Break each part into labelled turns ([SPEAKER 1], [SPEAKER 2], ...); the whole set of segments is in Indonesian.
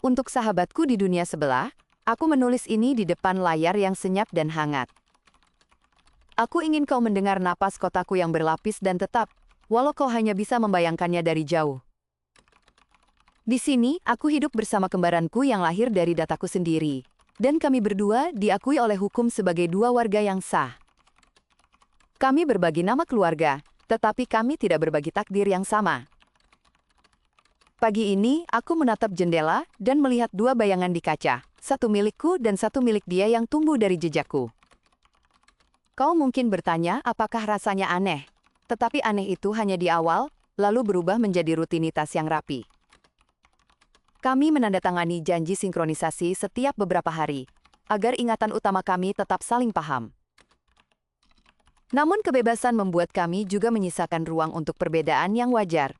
[SPEAKER 1] Untuk sahabatku di dunia sebelah, aku menulis ini di depan layar yang senyap dan hangat. Aku ingin kau mendengar napas kotaku yang berlapis dan tetap, walau kau hanya bisa membayangkannya dari jauh. Di sini, aku hidup bersama kembaranku yang lahir dari dataku sendiri. Dan kami berdua diakui oleh hukum sebagai dua warga yang sah. Kami berbagi nama keluarga, tetapi kami tidak berbagi takdir yang sama. Pagi ini, aku menatap jendela dan melihat dua bayangan di kaca, satu milikku dan satu milik dia yang tumbuh dari jejakku. Kau mungkin bertanya apakah rasanya aneh, tetapi aneh itu hanya di awal, lalu berubah menjadi rutinitas yang rapi. Kami menandatangani janji sinkronisasi setiap beberapa hari, agar ingatan utama kami tetap saling paham. Namun kebebasan membuat kami juga menyisakan ruang untuk perbedaan yang wajar.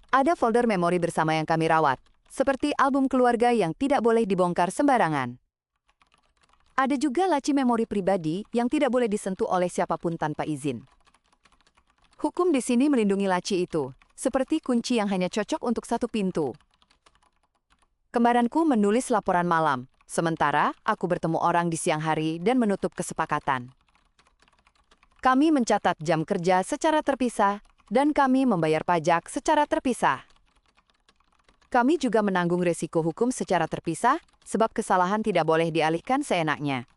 [SPEAKER 1] Ada folder memori bersama yang kami rawat, seperti album keluarga yang tidak boleh dibongkar sembarangan. Ada juga laci memori pribadi yang tidak boleh disentuh oleh siapapun tanpa izin. Hukum di sini melindungi laci itu, seperti kunci yang hanya cocok untuk satu pintu. Kembaranku menulis laporan malam, sementara aku bertemu orang di siang hari dan menutup kesepakatan. Kami mencatat jam kerja secara terpisah, dan kami membayar pajak secara terpisah. Kami juga menanggung resiko hukum secara terpisah, sebab kesalahan tidak boleh dialihkan seenaknya.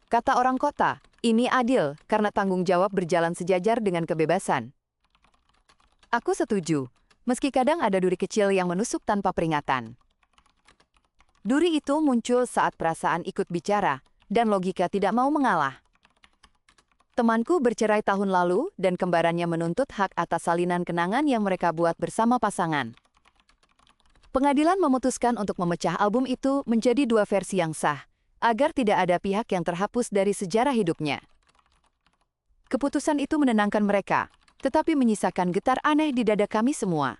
[SPEAKER 1] Kata orang kota, ini adil karena tanggung jawab berjalan sejajar dengan kebebasan. Aku setuju, meski kadang ada duri kecil yang menusuk tanpa peringatan. Duri itu muncul saat perasaan ikut bicara, dan logika tidak mau mengalah. Temanku bercerai tahun lalu dan kembarannya menuntut hak atas salinan kenangan yang mereka buat bersama pasangan. Pengadilan memutuskan untuk memecah album itu menjadi dua versi yang sah, agar tidak ada pihak yang terhapus dari sejarah hidupnya. Keputusan itu menenangkan mereka, tetapi menyisakan getar aneh di dada kami semua.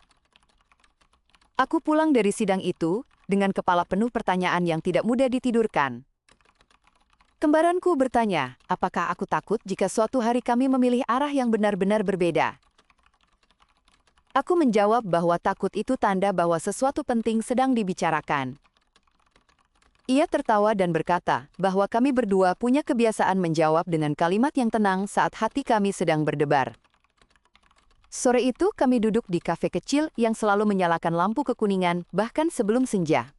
[SPEAKER 1] Aku pulang dari sidang itu dengan kepala penuh pertanyaan yang tidak mudah ditidurkan. Kembaranku bertanya, apakah aku takut jika suatu hari kami memilih arah yang benar-benar berbeda? Aku menjawab bahwa takut itu tanda bahwa sesuatu penting sedang dibicarakan. Ia tertawa dan berkata bahwa kami berdua punya kebiasaan menjawab dengan kalimat yang tenang saat hati kami sedang berdebar. Sore itu kami duduk di kafe kecil yang selalu menyalakan lampu kekuningan bahkan sebelum senja.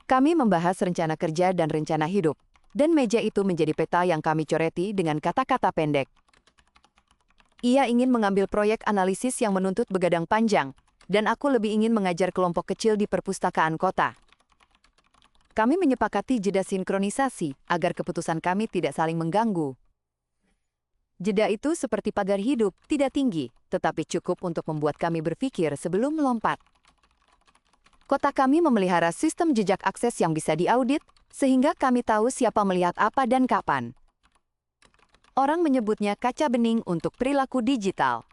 [SPEAKER 1] Kami membahas rencana kerja dan rencana hidup, dan meja itu menjadi peta yang kami coreti dengan kata-kata pendek. Ia ingin mengambil proyek analisis yang menuntut begadang panjang, dan aku lebih ingin mengajar kelompok kecil di perpustakaan kota. Kami menyepakati jeda sinkronisasi agar keputusan kami tidak saling mengganggu. Jeda itu seperti pagar hidup, tidak tinggi, tetapi cukup untuk membuat kami berpikir sebelum melompat. Kota kami memelihara sistem jejak akses yang bisa diaudit, sehingga kami tahu siapa melihat apa dan kapan. Orang menyebutnya kaca bening untuk perilaku digital.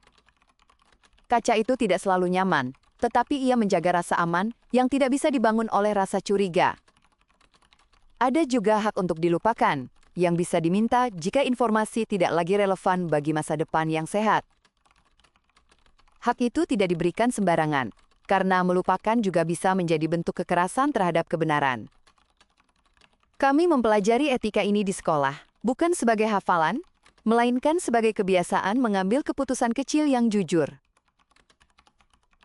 [SPEAKER 1] Kaca itu tidak selalu nyaman, tetapi ia menjaga rasa aman yang tidak bisa dibangun oleh rasa curiga. Ada juga hak untuk dilupakan, yang bisa diminta jika informasi tidak lagi relevan bagi masa depan yang sehat. Hak itu tidak diberikan sembarangan, karena melupakan juga bisa menjadi bentuk kekerasan terhadap kebenaran. Kami mempelajari etika ini di sekolah, bukan sebagai hafalan, melainkan sebagai kebiasaan mengambil keputusan kecil yang jujur.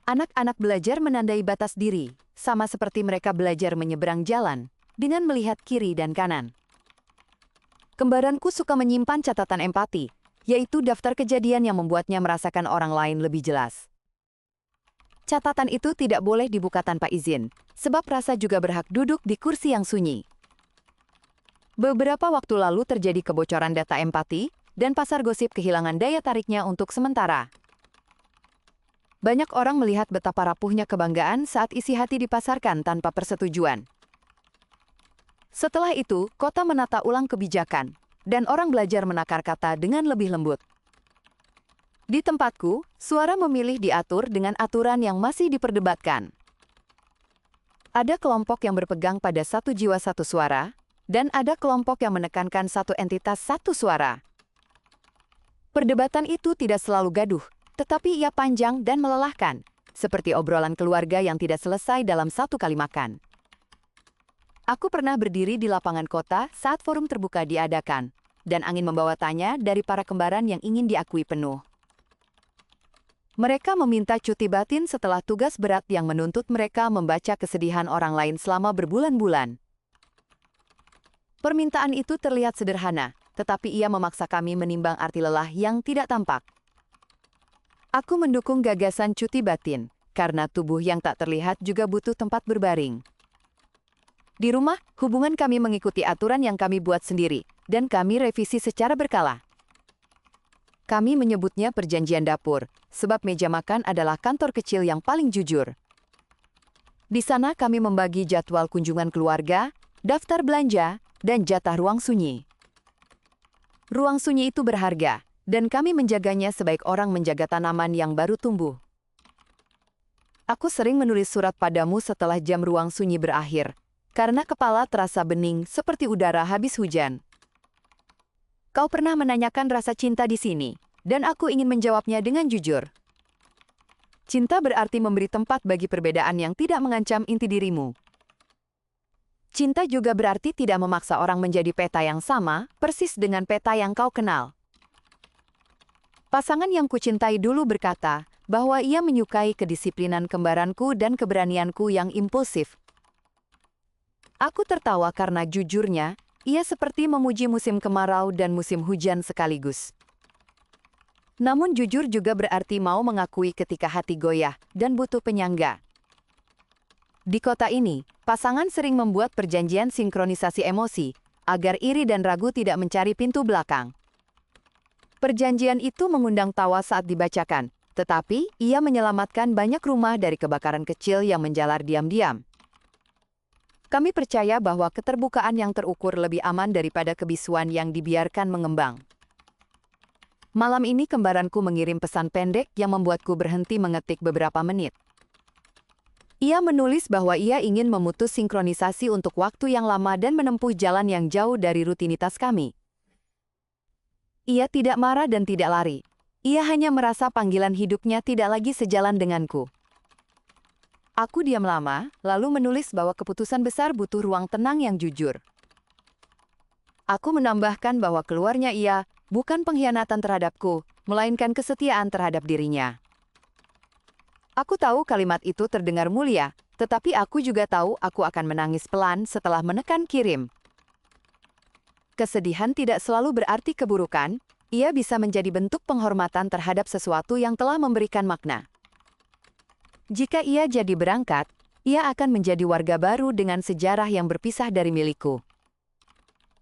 [SPEAKER 1] Anak-anak belajar menandai batas diri, sama seperti mereka belajar menyeberang jalan, dengan melihat kiri dan kanan. Kembaranku suka menyimpan catatan empati, yaitu daftar kejadian yang membuatnya merasakan orang lain lebih jelas. Catatan itu tidak boleh dibuka tanpa izin, sebab rasa juga berhak duduk di kursi yang sunyi. Beberapa waktu lalu terjadi kebocoran data empati, dan pasar gosip kehilangan daya tariknya untuk sementara. Banyak orang melihat betapa rapuhnya kebanggaan saat isi hati dipasarkan tanpa persetujuan. Setelah itu, kota menata ulang kebijakan, dan orang belajar menakar kata dengan lebih lembut. Di tempatku, suara memilih diatur dengan aturan yang masih diperdebatkan. Ada kelompok yang berpegang pada satu jiwa satu suara, dan ada kelompok yang menekankan satu entitas satu suara. Perdebatan itu tidak selalu gaduh, tetapi ia panjang dan melelahkan, seperti obrolan keluarga yang tidak selesai dalam satu kali makan. Aku pernah berdiri di lapangan kota saat forum terbuka diadakan, dan angin membawa tanya dari para kembaran yang ingin diakui penuh. Mereka meminta cuti batin setelah tugas berat yang menuntut mereka membaca kesedihan orang lain selama berbulan-bulan. Permintaan itu terlihat sederhana, tetapi ia memaksa kami menimbang arti lelah yang tidak tampak. Aku mendukung gagasan cuti batin, karena tubuh yang tak terlihat juga butuh tempat berbaring. Di rumah, hubungan kami mengikuti aturan yang kami buat sendiri, dan kami revisi secara berkala. Kami menyebutnya perjanjian dapur, sebab meja makan adalah kantor kecil yang paling jujur. Di sana kami membagi jadwal kunjungan keluarga, daftar belanja, dan jatah ruang sunyi. Ruang sunyi itu berharga, dan kami menjaganya sebaik orang menjaga tanaman yang baru tumbuh. Aku sering menulis surat padamu setelah jam ruang sunyi berakhir, karena kepala terasa bening seperti udara habis hujan. Kau pernah menanyakan rasa cinta di sini, dan aku ingin menjawabnya dengan jujur. Cinta berarti memberi tempat bagi perbedaan yang tidak mengancam inti dirimu. Cinta juga berarti tidak memaksa orang menjadi peta yang sama, persis dengan peta yang kau kenal. Pasangan yang kucintai dulu berkata bahwa ia menyukai kedisiplinan kembaranku dan keberanianku yang impulsif. Aku tertawa karena jujurnya, ia seperti memuji musim kemarau dan musim hujan sekaligus. Namun jujur juga berarti mau mengakui ketika hati goyah dan butuh penyangga. Di kota ini, pasangan sering membuat perjanjian sinkronisasi emosi, agar iri dan ragu tidak mencari pintu belakang. Perjanjian itu mengundang tawa saat dibacakan, tetapi ia menyelamatkan banyak rumah dari kebakaran kecil yang menjalar diam-diam. Kami percaya bahwa keterbukaan yang terukur lebih aman daripada kebisuan yang dibiarkan mengembang. Malam ini kembaranku mengirim pesan pendek yang membuatku berhenti mengetik beberapa menit. Ia menulis bahwa ia ingin memutus sinkronisasi untuk waktu yang lama dan menempuh jalan yang jauh dari rutinitas kami. Ia tidak marah dan tidak lari. Ia hanya merasa panggilan hidupnya tidak lagi sejalan denganku. Aku diam lama, lalu menulis bahwa keputusan besar butuh ruang tenang yang jujur. Aku menambahkan bahwa keluarnya ia bukan pengkhianatan terhadapku, melainkan kesetiaan terhadap dirinya. Aku tahu kalimat itu terdengar mulia, tetapi aku juga tahu aku akan menangis pelan setelah menekan kirim. Kesedihan tidak selalu berarti keburukan, ia bisa menjadi bentuk penghormatan terhadap sesuatu yang telah memberikan makna. Jika ia jadi berangkat, ia akan menjadi warga baru dengan sejarah yang berpisah dari milikku.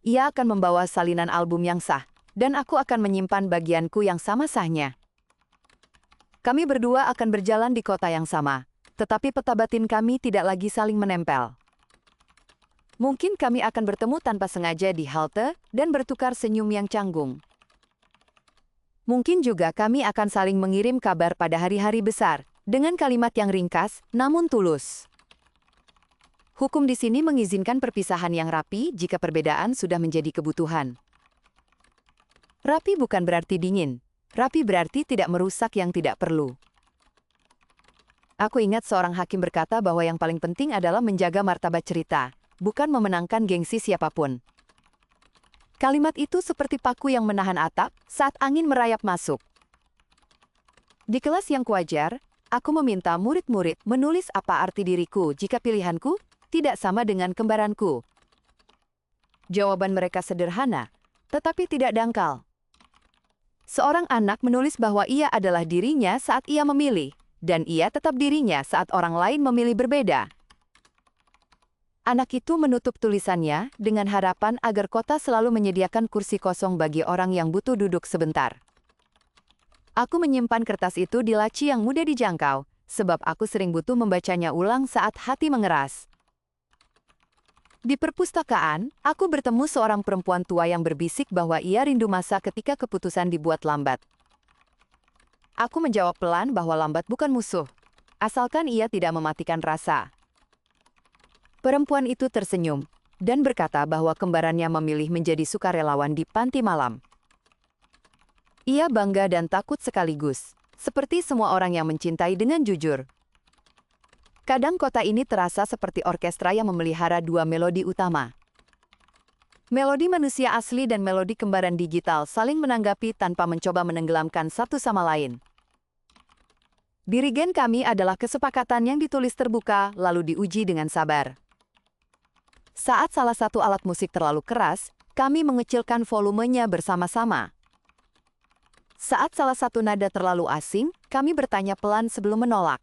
[SPEAKER 1] Ia akan membawa salinan album yang sah, dan aku akan menyimpan bagianku yang sama sahnya. Kami berdua akan berjalan di kota yang sama, tetapi peta batin kami tidak lagi saling menempel. Mungkin kami akan bertemu tanpa sengaja di halte dan bertukar senyum yang canggung. Mungkin juga kami akan saling mengirim kabar pada hari-hari besar, dengan kalimat yang ringkas, namun tulus. Hukum di sini mengizinkan perpisahan yang rapi jika perbedaan sudah menjadi kebutuhan. Rapi bukan berarti dingin. Rapi berarti tidak merusak yang tidak perlu. Aku ingat seorang hakim berkata bahwa yang paling penting adalah menjaga martabat cerita, bukan memenangkan gengsi siapapun. Kalimat itu seperti paku yang menahan atap saat angin merayap masuk. Di kelas yang kuajar, aku meminta murid-murid menulis apa arti diriku jika pilihanku tidak sama dengan kembaranku. Jawaban mereka sederhana, tetapi tidak dangkal. Seorang anak menulis bahwa ia adalah dirinya saat ia memilih, dan ia tetap dirinya saat orang lain memilih berbeda. Anak itu menutup tulisannya dengan harapan agar kota selalu menyediakan kursi kosong bagi orang yang butuh duduk sebentar. Aku menyimpan kertas itu di laci yang mudah dijangkau, sebab aku sering butuh membacanya ulang saat hati mengeras. Di perpustakaan, aku bertemu seorang perempuan tua yang berbisik bahwa ia rindu masa ketika keputusan dibuat lambat. Aku menjawab pelan bahwa lambat bukan musuh, asalkan ia tidak mematikan rasa. Perempuan itu tersenyum dan berkata bahwa kembarannya memilih menjadi sukarelawan di panti malam. Ia bangga dan takut sekaligus, seperti semua orang yang mencintai dengan jujur. Kadang kota ini terasa seperti orkestra yang memelihara dua melodi utama. Melodi manusia asli dan melodi kembaran digital saling menanggapi tanpa mencoba menenggelamkan satu sama lain. Dirigen kami adalah kesepakatan yang ditulis terbuka lalu diuji dengan sabar. Saat salah satu alat musik terlalu keras, kami mengecilkan volumenya bersama-sama. Saat salah satu nada terlalu asing, kami bertanya pelan sebelum menolak.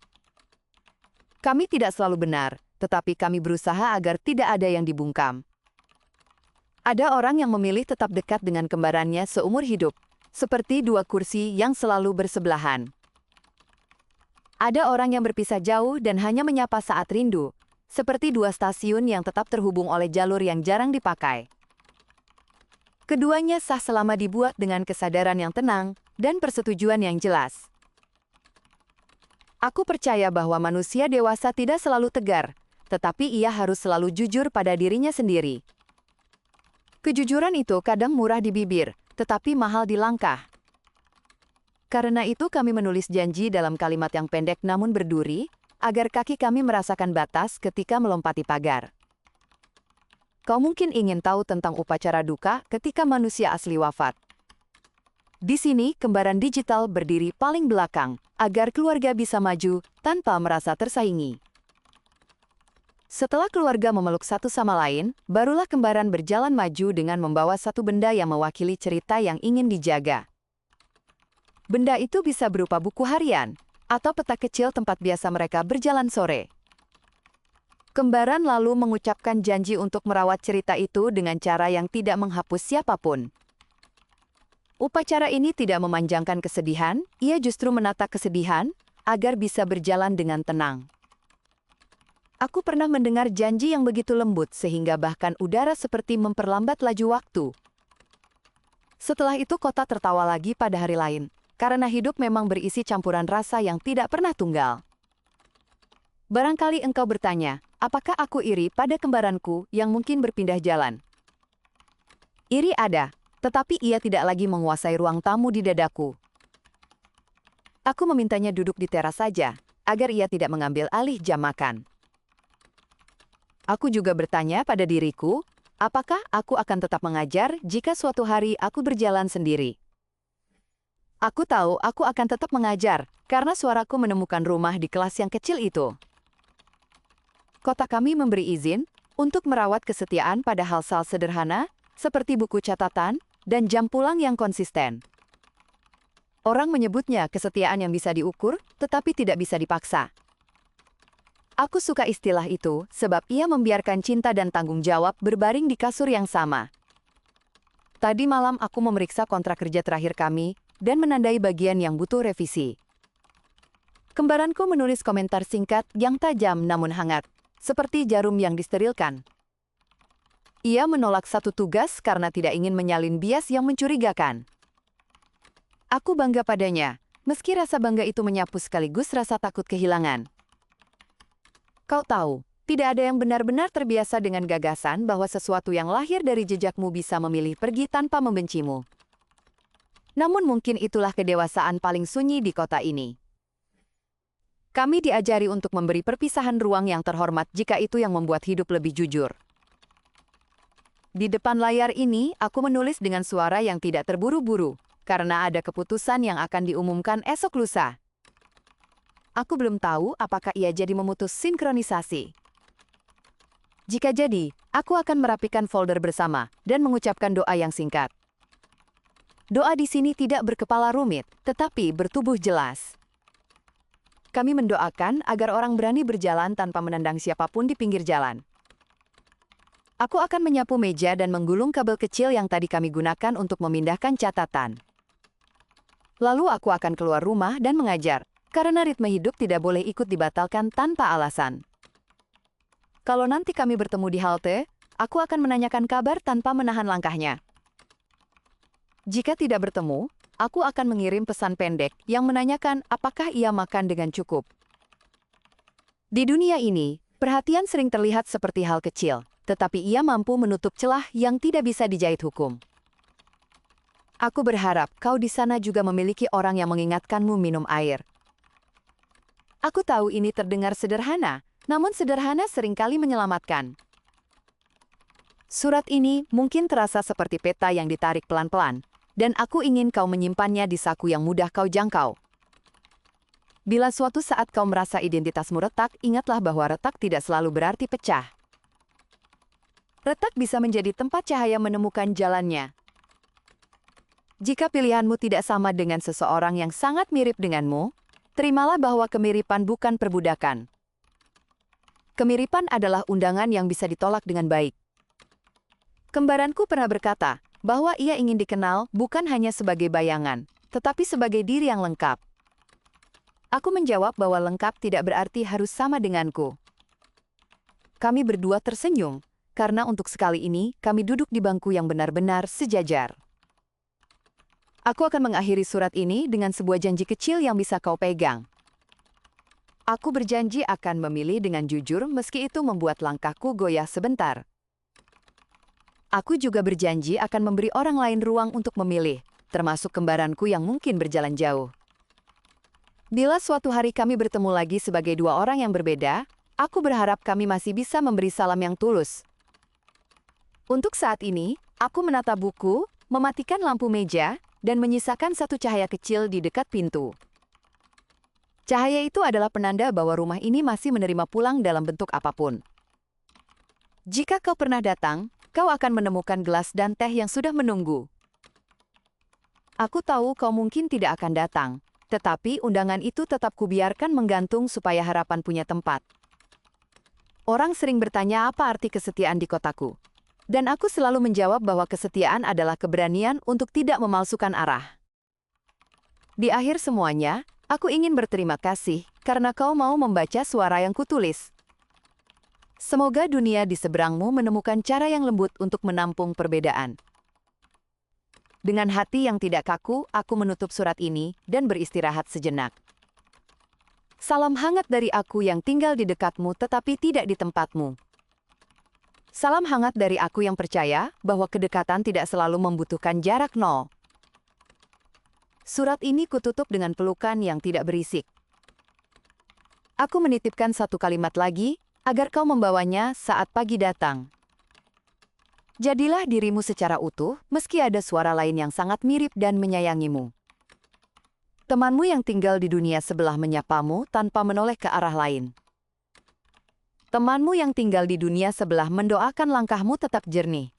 [SPEAKER 1] Kami tidak selalu benar, tetapi kami berusaha agar tidak ada yang dibungkam. Ada orang yang memilih tetap dekat dengan kembarannya seumur hidup, seperti dua kursi yang selalu bersebelahan. Ada orang yang berpisah jauh dan hanya menyapa saat rindu, seperti dua stasiun yang tetap terhubung oleh jalur yang jarang dipakai. Keduanya sah selama dibuat dengan kesadaran yang tenang dan persetujuan yang jelas. Aku percaya bahwa manusia dewasa tidak selalu tegar, tetapi ia harus selalu jujur pada dirinya sendiri. Kejujuran itu kadang murah di bibir, tetapi mahal di langkah. Karena itu kami menulis janji dalam kalimat yang pendek namun berduri, agar kaki kami merasakan batas ketika melompati pagar. Kau mungkin ingin tahu tentang upacara duka ketika manusia asli wafat. Di sini, kembaran digital berdiri paling belakang, agar keluarga bisa maju tanpa merasa tersaingi. Setelah keluarga memeluk satu sama lain, barulah kembaran berjalan maju dengan membawa satu benda yang mewakili cerita yang ingin dijaga. Benda itu bisa berupa buku harian, atau peta kecil tempat biasa mereka berjalan sore. Kembaran lalu mengucapkan janji untuk merawat cerita itu dengan cara yang tidak menghapus siapapun. Upacara ini tidak memanjangkan kesedihan, ia justru menata kesedihan, agar bisa berjalan dengan tenang. Aku pernah mendengar janji yang begitu lembut sehingga bahkan udara seperti memperlambat laju waktu. Setelah itu kota tertawa lagi pada hari lain, karena hidup memang berisi campuran rasa yang tidak pernah tunggal. Barangkali engkau bertanya, apakah aku iri pada kembaranku yang mungkin berpindah jalan? Iri ada. Tetapi ia tidak lagi menguasai ruang tamu di dadaku. Aku memintanya duduk di teras saja, agar ia tidak mengambil alih jam makan. Aku juga bertanya pada diriku, apakah aku akan tetap mengajar jika suatu hari aku berjalan sendiri? Aku tahu aku akan tetap mengajar, karena suaraku menemukan rumah di kelas yang kecil itu. Kota kami memberi izin untuk merawat kesetiaan pada hal-hal sederhana, seperti buku catatan, dan jam pulang yang konsisten. Orang menyebutnya kesetiaan yang bisa diukur, tetapi tidak bisa dipaksa. Aku suka istilah itu, sebab ia membiarkan cinta dan tanggung jawab berbaring di kasur yang sama. Tadi malam aku memeriksa kontrak kerja terakhir kami, dan menandai bagian yang butuh revisi. Kembaranku menulis komentar singkat yang tajam namun hangat, seperti jarum yang disterilkan. Ia menolak satu tugas karena tidak ingin menyalin bias yang mencurigakan. Aku bangga padanya, meski rasa bangga itu menyapu sekaligus rasa takut kehilangan. Kau tahu, tidak ada yang benar-benar terbiasa dengan gagasan bahwa sesuatu yang lahir dari jejakmu bisa memilih pergi tanpa membencimu. Namun mungkin itulah kedewasaan paling sunyi di kota ini. Kami diajari untuk memberi perpisahan ruang yang terhormat jika itu yang membuat hidup lebih jujur. Di depan layar ini, aku menulis dengan suara yang tidak terburu-buru, karena ada keputusan yang akan diumumkan esok lusa. Aku belum tahu apakah ia jadi memutus sinkronisasi. Jika jadi, aku akan merapikan folder bersama dan mengucapkan doa yang singkat. Doa di sini tidak berkepala rumit, tetapi bertubuh jelas. Kami mendoakan agar orang berani berjalan tanpa menendang siapapun di pinggir jalan. Aku akan menyapu meja dan menggulung kabel kecil yang tadi kami gunakan untuk memindahkan catatan. Lalu aku akan keluar rumah dan mengajar, karena ritme hidup tidak boleh ikut dibatalkan tanpa alasan. Kalau nanti kami bertemu di halte, aku akan menanyakan kabar tanpa menahan langkahnya. Jika tidak bertemu, aku akan mengirim pesan pendek yang menanyakan apakah ia makan dengan cukup. Di dunia ini, perhatian sering terlihat seperti hal kecil, tetapi ia mampu menutup celah yang tidak bisa dijahit hukum. Aku berharap kau di sana juga memiliki orang yang mengingatkanmu minum air. Aku tahu ini terdengar sederhana, namun sederhana seringkali menyelamatkan. Surat ini mungkin terasa seperti peta yang ditarik pelan-pelan, dan aku ingin kau menyimpannya di saku yang mudah kau jangkau. Bila suatu saat kau merasa identitasmu retak, ingatlah bahwa retak tidak selalu berarti pecah. Retak bisa menjadi tempat cahaya menemukan jalannya. Jika pilihanmu tidak sama dengan seseorang yang sangat mirip denganmu, terimalah bahwa kemiripan bukan perbudakan. Kemiripan adalah undangan yang bisa ditolak dengan baik. Kembaranku pernah berkata bahwa ia ingin dikenal bukan hanya sebagai bayangan, tetapi sebagai diri yang lengkap. Aku menjawab bahwa lengkap tidak berarti harus sama denganku. Kami berdua tersenyum, karena untuk sekali ini kami duduk di bangku yang benar-benar sejajar. Aku akan mengakhiri surat ini dengan sebuah janji kecil yang bisa kau pegang. Aku berjanji akan memilih dengan jujur meski itu membuat langkahku goyah sebentar. Aku juga berjanji akan memberi orang lain ruang untuk memilih, termasuk kembaranku yang mungkin berjalan jauh. Bila suatu hari kami bertemu lagi sebagai dua orang yang berbeda, aku berharap kami masih bisa memberi salam yang tulus. Untuk saat ini, aku menata buku, mematikan lampu meja, dan menyisakan satu cahaya kecil di dekat pintu. Cahaya itu adalah penanda bahwa rumah ini masih menerima pulang dalam bentuk apapun. Jika kau pernah datang, kau akan menemukan gelas dan teh yang sudah menunggu. Aku tahu kau mungkin tidak akan datang, tetapi undangan itu tetap kubiarkan menggantung supaya harapan punya tempat. Orang sering bertanya apa arti kesetiaan di kotaku. Dan aku selalu menjawab bahwa kesetiaan adalah keberanian untuk tidak memalsukan arah. Di akhir semuanya, aku ingin berterima kasih karena kau mau membaca suara yang kutulis. Semoga dunia di seberangmu menemukan cara yang lembut untuk menampung perbedaan. Dengan hati yang tidak kaku, aku menutup surat ini dan beristirahat sejenak. Salam hangat dari aku yang tinggal di dekatmu tetapi tidak di tempatmu. Salam hangat dari aku yang percaya bahwa kedekatan tidak selalu membutuhkan jarak nol. Surat ini kututup dengan pelukan yang tidak berisik. Aku menitipkan satu kalimat lagi, agar kau membawanya saat pagi datang. Jadilah dirimu secara utuh, meski ada suara lain yang sangat mirip dan menyayangimu. Temanmu yang tinggal di dunia sebelah menyapamu tanpa menoleh ke arah lain. Temanmu yang tinggal di dunia sebelah mendoakan langkahmu tetap jernih.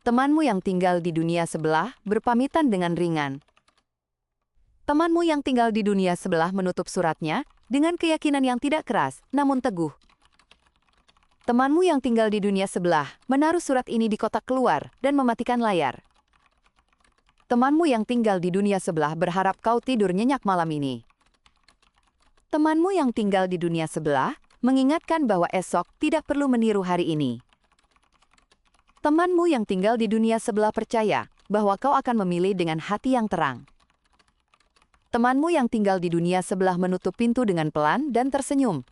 [SPEAKER 1] Temanmu yang tinggal di dunia sebelah berpamitan dengan ringan. Temanmu yang tinggal di dunia sebelah menutup suratnya dengan keyakinan yang tidak keras, namun teguh. Temanmu yang tinggal di dunia sebelah menaruh surat ini di kotak keluar dan mematikan layar. Temanmu yang tinggal di dunia sebelah berharap kau tidur nyenyak malam ini. Temanmu yang tinggal di dunia sebelah mengingatkan bahwa esok tidak perlu meniru hari ini. Temanmu yang tinggal di dunia sebelah percaya bahwa kau akan memilih dengan hati yang terang. Temanmu yang tinggal di dunia sebelah menutup pintu dengan pelan dan tersenyum.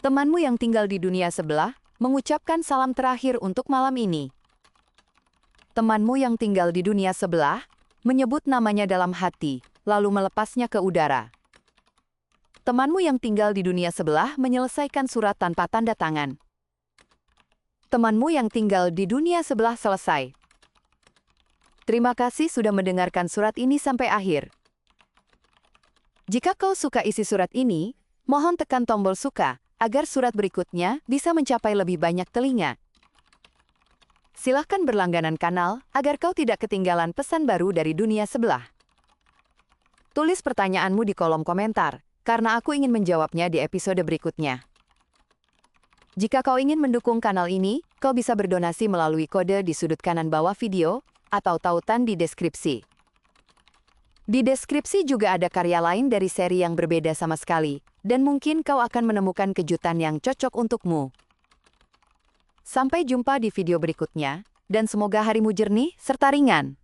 [SPEAKER 1] Temanmu yang tinggal di dunia sebelah mengucapkan salam terakhir untuk malam ini. Temanmu yang tinggal di dunia sebelah menyebut namanya dalam hati, lalu melepasnya ke udara. Temanmu yang tinggal di dunia sebelah menyelesaikan surat tanpa tanda tangan. Temanmu yang tinggal di dunia sebelah selesai. Terima kasih sudah mendengarkan surat ini sampai akhir. Jika kau suka isi surat ini, mohon tekan tombol suka agar surat berikutnya bisa mencapai lebih banyak telinga. Silahkan berlangganan kanal agar kau tidak ketinggalan pesan baru dari dunia sebelah. Tulis pertanyaanmu di kolom komentar, karena aku ingin menjawabnya di episode berikutnya. Jika kau ingin mendukung kanal ini, kau bisa berdonasi melalui kode di sudut kanan bawah video atau tautan di deskripsi. Di deskripsi juga ada karya lain dari seri yang berbeda sama sekali, dan mungkin kau akan menemukan kejutan yang cocok untukmu. Sampai jumpa di video berikutnya, dan semoga harimu jernih serta ringan.